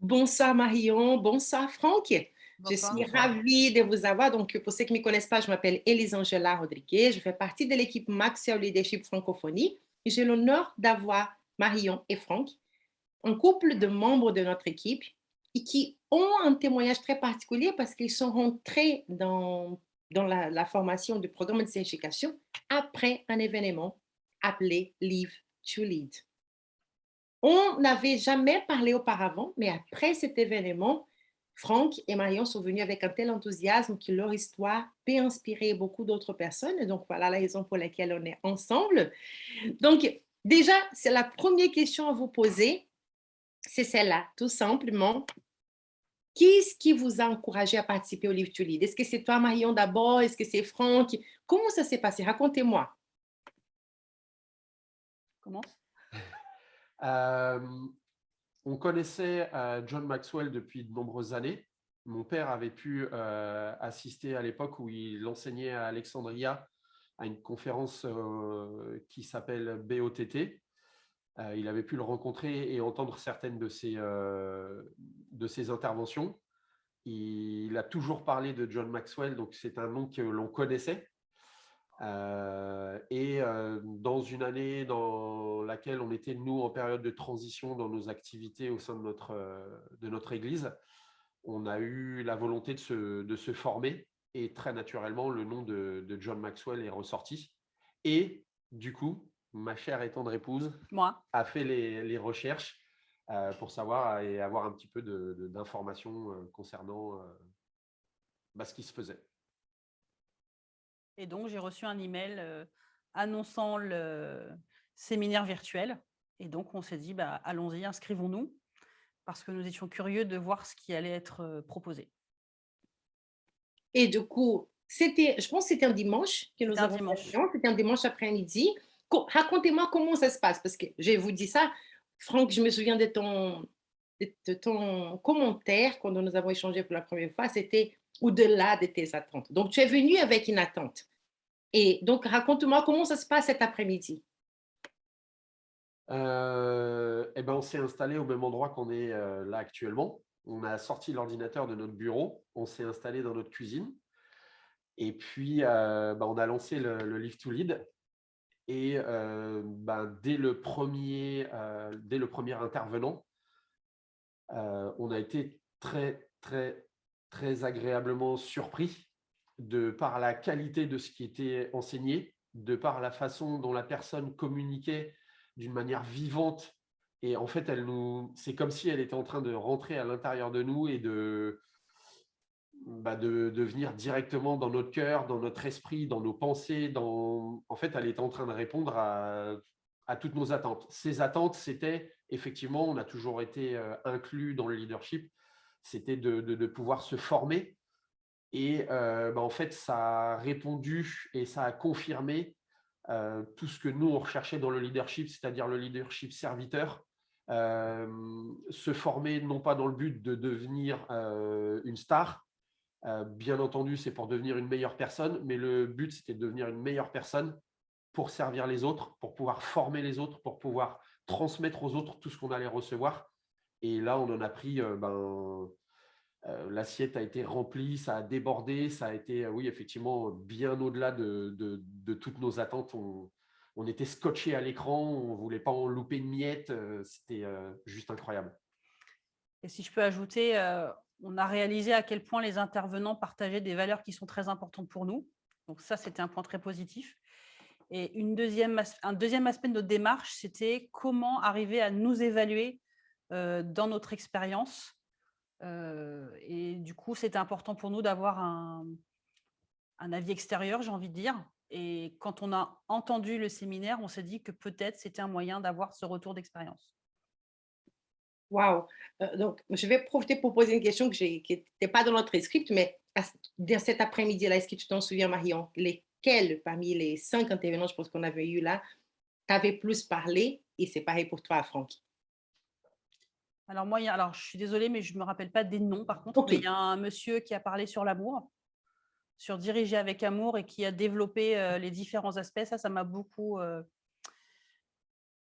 Bonsoir Marion, bonsoir Franck. Je Bonsoir. suis Bonsoir. ravie de vous avoir. Donc, pour ceux qui ne me connaissent pas, je m'appelle Elisangela Rodriguez. Je fais partie de l'équipe Maxwell Leadership Francophonie. Et j'ai l'honneur d'avoir Marion et Franck, un couple de membres de notre équipe et qui ont un témoignage très particulier parce qu'ils sont rentrés dans la formation du programme de certification après un événement appelé Live to Lead. On n'avait jamais parlé auparavant, mais après cet événement, Franck et Marion sont venus avec un tel enthousiasme que leur histoire peut inspirer beaucoup d'autres personnes. Et donc, voilà la raison pour laquelle on est ensemble. Donc, déjà, c'est la première question à vous poser. C'est celle-là, tout simplement. Qu'est-ce qui vous a encouragé à participer au Live to Lead? Est-ce que c'est toi, Marion, d'abord? Est-ce que c'est Franck? Comment ça s'est passé? Racontez-moi. Commence. Euh, on connaissait John Maxwell depuis de nombreuses années. Mon père avait pu assister à l'époque où il enseignait à Alexandria à une conférence qui s'appelle BOTT. Il avait pu le rencontrer et entendre certaines de ses interventions. Il a toujours parlé de John Maxwell, donc c'est un nom que l'on connaissait. Dans une année dans laquelle on était, nous, en période de transition dans nos activités au sein de notre église, on a eu la volonté de se former et très naturellement, le nom de John Maxwell est ressorti. Et du coup, ma chère et tendre épouse Moi. a fait les recherches pour savoir et avoir un petit peu d'informations concernant ce qui se faisait. Et donc, j'ai reçu un email annonçant le séminaire virtuel. Et donc, on s'est dit, allons-y, inscrivons-nous, parce que nous étions curieux de voir ce qui allait être proposé. Et du coup, je pense que c'était un dimanche que nous C'était un avons fait. dimanche. C'était un dimanche après-midi. Racontez-moi comment ça se passe, parce que je vous dis ça, Franck, je me souviens de ton commentaire quand nous avons échangé pour la première fois, c'était au-delà de tes attentes. Donc, tu es venu avec une attente. Et donc, raconte-moi comment ça se passe cet après-midi. On s'est installé au même endroit qu'on est là actuellement. On a sorti l'ordinateur de notre bureau, on s'est installé dans notre cuisine. Et puis, on a lancé le Live to Lead. Et dès le premier intervenant, on a été très, très, très agréablement surpris de par la qualité de ce qui était enseigné, de par la façon dont la personne communiquait d'une manière vivante. Et en fait, c'est comme si elle était en train de rentrer à l'intérieur de nous et de venir directement dans notre cœur, dans notre esprit, dans nos pensées. En fait, elle était en train de répondre à toutes nos attentes. Ces attentes, c'était effectivement, on a toujours été inclus dans le leadership, c'était de pouvoir se former. Et en fait, ça a répondu et ça a confirmé tout ce que nous, on recherchait dans le leadership, c'est-à-dire le leadership serviteur. Se former, non pas dans le but de devenir une star, bien entendu, c'est pour devenir une meilleure personne, mais le but, c'était de devenir une meilleure personne pour servir les autres, pour pouvoir former les autres, pour pouvoir transmettre aux autres tout ce qu'on allait recevoir. Et là, on en a pris, l'assiette a été remplie, ça a débordé, ça a été, oui, effectivement, bien au-delà de toutes nos attentes. On était scotché à l'écran, on ne voulait pas en louper une miette, c'était juste incroyable. Et si je peux ajouter, on a réalisé à quel point les intervenants partageaient des valeurs qui sont très importantes pour nous. Donc ça, c'était un point très positif. Et un deuxième aspect de notre démarche, c'était comment arriver à nous évaluer dans notre expérience. Et du coup, c'était important pour nous d'avoir un avis extérieur, j'ai envie de dire. Et quand on a entendu le séminaire, on s'est dit que peut-être c'était un moyen d'avoir ce retour d'expérience. Waouh! Donc, je vais profiter pour poser une question qui n'était pas dans notre script, mais dans cet après-midi-là, est-ce que tu t'en souviens, Marion? Lesquels parmi les 5 intervenants, je pense qu'on avait eu là, t'avais plus parlé? Et c'est pareil pour toi, Franck. Alors moi, je suis désolée, mais je ne me rappelle pas des noms par contre, OK. mais il y a un monsieur qui a parlé sur l'amour, sur diriger avec amour et qui a développé les différents aspects. Ça m'a beaucoup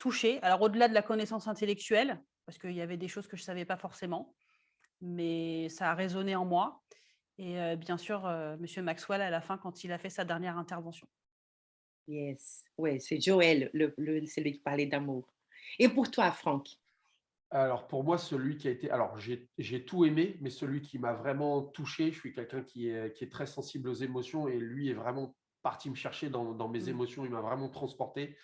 touchée. Alors, au-delà de la connaissance intellectuelle, parce qu'il y avait des choses que je ne savais pas forcément, mais ça a résonné en moi. Et bien sûr, Monsieur Maxwell, à la fin, quand il a fait sa dernière intervention. Yes, ouais, c'est Joël, celui qui parlait d'amour. Et pour toi, Franck? Alors pour moi, celui qui a été alors j'ai tout aimé, mais celui qui m'a vraiment touché, je suis quelqu'un qui est très sensible aux émotions et lui est vraiment parti me chercher dans mes Mm. émotions, il m'a vraiment transporté.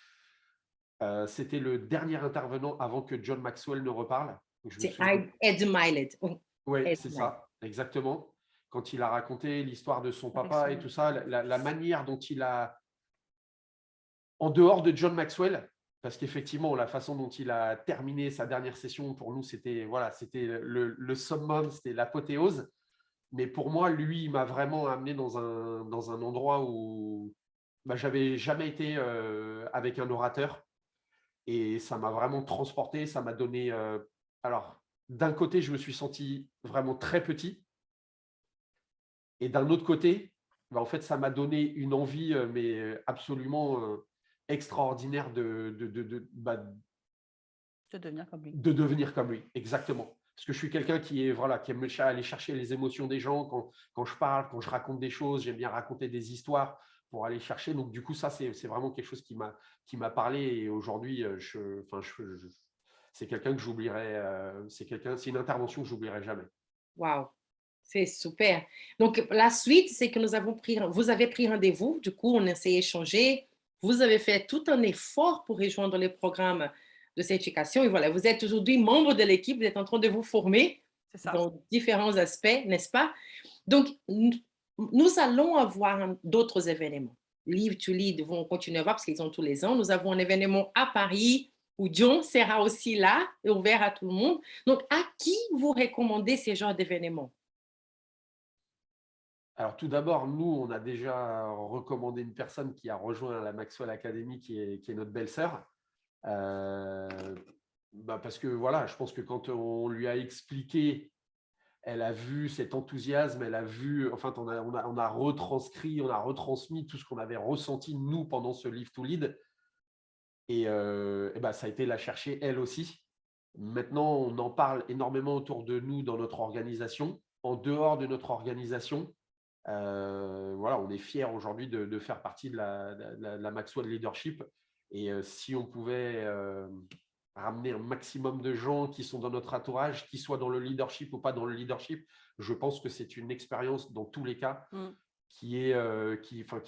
C'était le dernier intervenant avant que John Maxwell ne reparle. Donc je me C'est souviens Ed Milet. Oui, ouais, Ed c'est Milet. ça, exactement. Quand il a raconté l'histoire de son Avec papa et son... tout ça, la manière dont il a en dehors de John Maxwell, parce qu'effectivement, la façon dont il a terminé sa dernière session, pour nous, c'était voilà, c'était le summum, c'était l'apothéose. Mais pour moi, lui, il m'a vraiment amené dans un endroit où bah, j'avais jamais été avec un orateur. Et ça m'a vraiment transporté, ça m'a donné… alors, d'un côté, je me suis senti vraiment très petit. Et d'un autre côté, bah, en fait, ça m'a donné une envie, mais absolument extraordinaire de devenir comme lui. de devenir comme lui. Exactement. Parce que je suis quelqu'un qui est voilà, qui aime aller chercher les émotions des gens quand je parle, quand je raconte des choses. J'aime bien raconter des histoires pour aller chercher. Donc du coup, ça c'est vraiment quelque chose qui m'a parlé. Et aujourd'hui, c'est quelqu'un que j'oublierai. C'est une intervention que j'oublierai jamais. Wow, c'est super. Donc, la suite, c'est que vous avez pris rendez-vous. Du coup, on s'est échangé. Vous avez fait tout un effort pour rejoindre le programme de certification. Et voilà, vous êtes aujourd'hui membre de l'équipe. Vous êtes en train de vous former C'est ça. dans différents aspects, n'est-ce pas? Donc, nous allons avoir d'autres événements. Live to Lead vont continuer à voir parce qu'ils ont tous les ans. Nous avons un événement à Paris où John sera aussi là, ouvert à tout le monde. Donc, à qui vous recommandez ces genres d'événements? Alors tout d'abord, nous, on a déjà recommandé une personne qui a rejoint la Maxwell Academy, qui est notre belle-sœur. Euh, parce que voilà, je pense que quand on lui a expliqué, elle a vu cet enthousiasme, elle a vu, enfin, on a retranscrit, on a retransmis tout ce qu'on avait ressenti, nous, pendant ce Live to Lead. Et ben, ça a été la chercher, elle aussi. Maintenant, on en parle énormément autour de nous dans notre organisation. En dehors de notre organisation, voilà, on est fiers aujourd'hui de faire partie de la Maxwell Leadership. Et si on pouvait ramener un maximum de gens qui sont dans notre entourage, qui soient dans le leadership ou pas dans le leadership, je pense que c'est une expérience dans tous les cas qui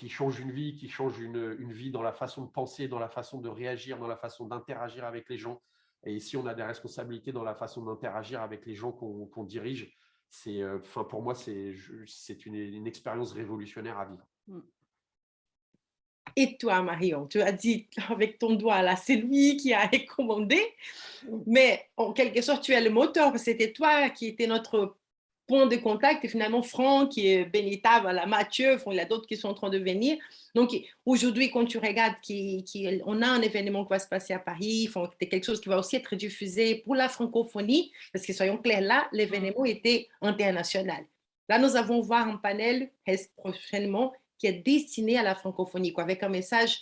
change une vie, qui change une vie dans la façon de penser, dans la façon de réagir, dans la façon d'interagir avec les gens. Et si on a des responsabilités dans la façon d'interagir avec les gens qu'on dirige, pour moi, c'est une expérience révolutionnaire à vivre. Et toi, Marion, tu as dit avec ton doigt là, c'est lui qui a recommandé, mais en quelque sorte, tu es le moteur, parce que c'était toi qui étais notre point de contact, et finalement, Franck, qui est Benita, voilà, Mathieu, il y a d'autres qui sont en train de venir. Donc, aujourd'hui, quand tu regardes, on a un événement qui va se passer à Paris, c'est quelque chose qui va aussi être diffusé pour la francophonie, parce que soyons clairs, là, l'événement était international. Là, nous allons voir un panel prochainement qui est destiné à la francophonie, quoi, avec un message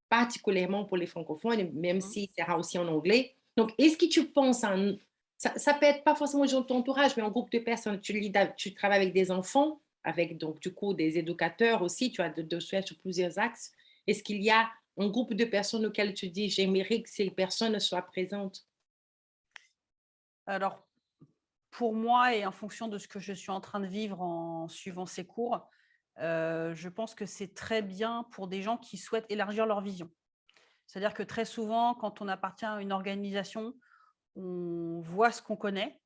particulièrement pour les francophones, même s'il sera aussi en anglais. Donc, est-ce que tu penses à ça peut être pas forcément dans ton entourage, mais un groupe de personnes, tu travailles avec des enfants, avec donc du coup des éducateurs aussi, tu as de sur plusieurs axes. Est-ce qu'il y a un groupe de personnes auxquelles tu dis, j'aimerais que ces personnes soient présentes? Alors, pour moi et en fonction de ce que je suis en train de vivre en suivant ces cours, je pense que c'est très bien pour des gens qui souhaitent élargir leur vision. C'est-à-dire que très souvent, quand on appartient à une organisation, on voit ce qu'on connaît.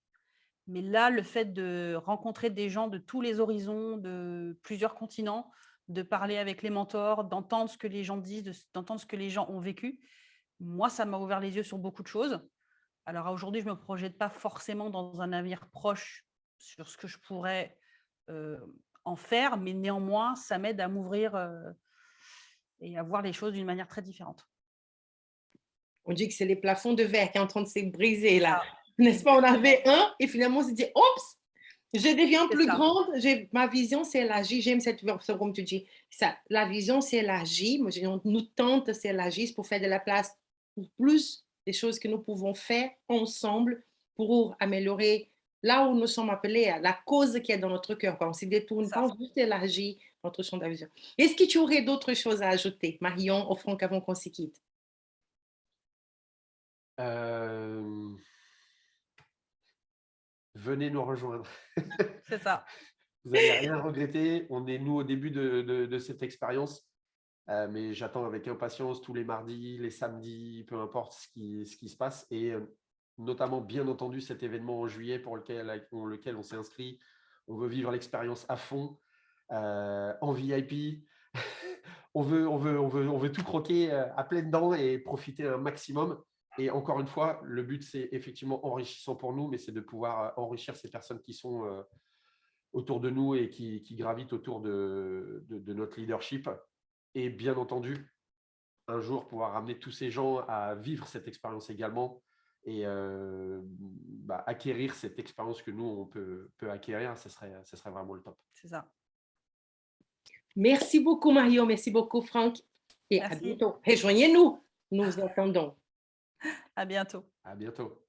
Mais là, le fait de rencontrer des gens de tous les horizons, de plusieurs continents, de parler avec les mentors, d'entendre ce que les gens disent, d'entendre ce que les gens ont vécu, moi, ça m'a ouvert les yeux sur beaucoup de choses. Alors aujourd'hui, je ne me projette pas forcément dans un avenir proche sur ce que je pourrais en faire, mais néanmoins, ça m'aide à m'ouvrir et à voir les choses d'une manière très différente. On dit que c'est les plafonds de verre qui sont en train de se briser là. Ah, N'est-ce pas? On avait un et finalement on s'est dit, oups, je deviens plus ça. grande, ma vision s'élargit. J'aime cette version, comme tu dis. Ça, la vision s'élargit, nos tentes s'élargissent pour faire de la place pour plus des choses que nous pouvons faire ensemble pour améliorer là où nous sommes appelés, à la cause qui est dans notre cœur. On ne se détourne Ça. pas, juste élargir notre champ d'action. Est-ce que tu aurais d'autres choses à ajouter, Marion ou Franck, avant qu'on se quitte? Venez nous rejoindre. C'est ça. Vous n'allez rien regretter. On est, nous, au début de cette expérience. Mais j'attends avec impatience tous les mardis, les samedis, peu importe ce qui se passe. Et notamment, bien entendu, cet événement en juillet pour lequel on s'est inscrit. On veut vivre l'expérience à fond, en VIP. on veut tout croquer à pleines dents et profiter un maximum. Et encore une fois, le but, c'est effectivement enrichissant pour nous, mais c'est de pouvoir enrichir ces personnes qui sont autour de nous et qui gravitent autour de notre leadership. Et bien entendu, un jour, pouvoir ramener tous ces gens à vivre cette expérience également et acquérir cette expérience que nous, on peut acquérir, ce serait vraiment le top. C'est ça. Merci beaucoup, Marion. Merci beaucoup, Franck. Et à Merci. bientôt. Rejoignez-nous. Nous attendons. À bientôt. À bientôt.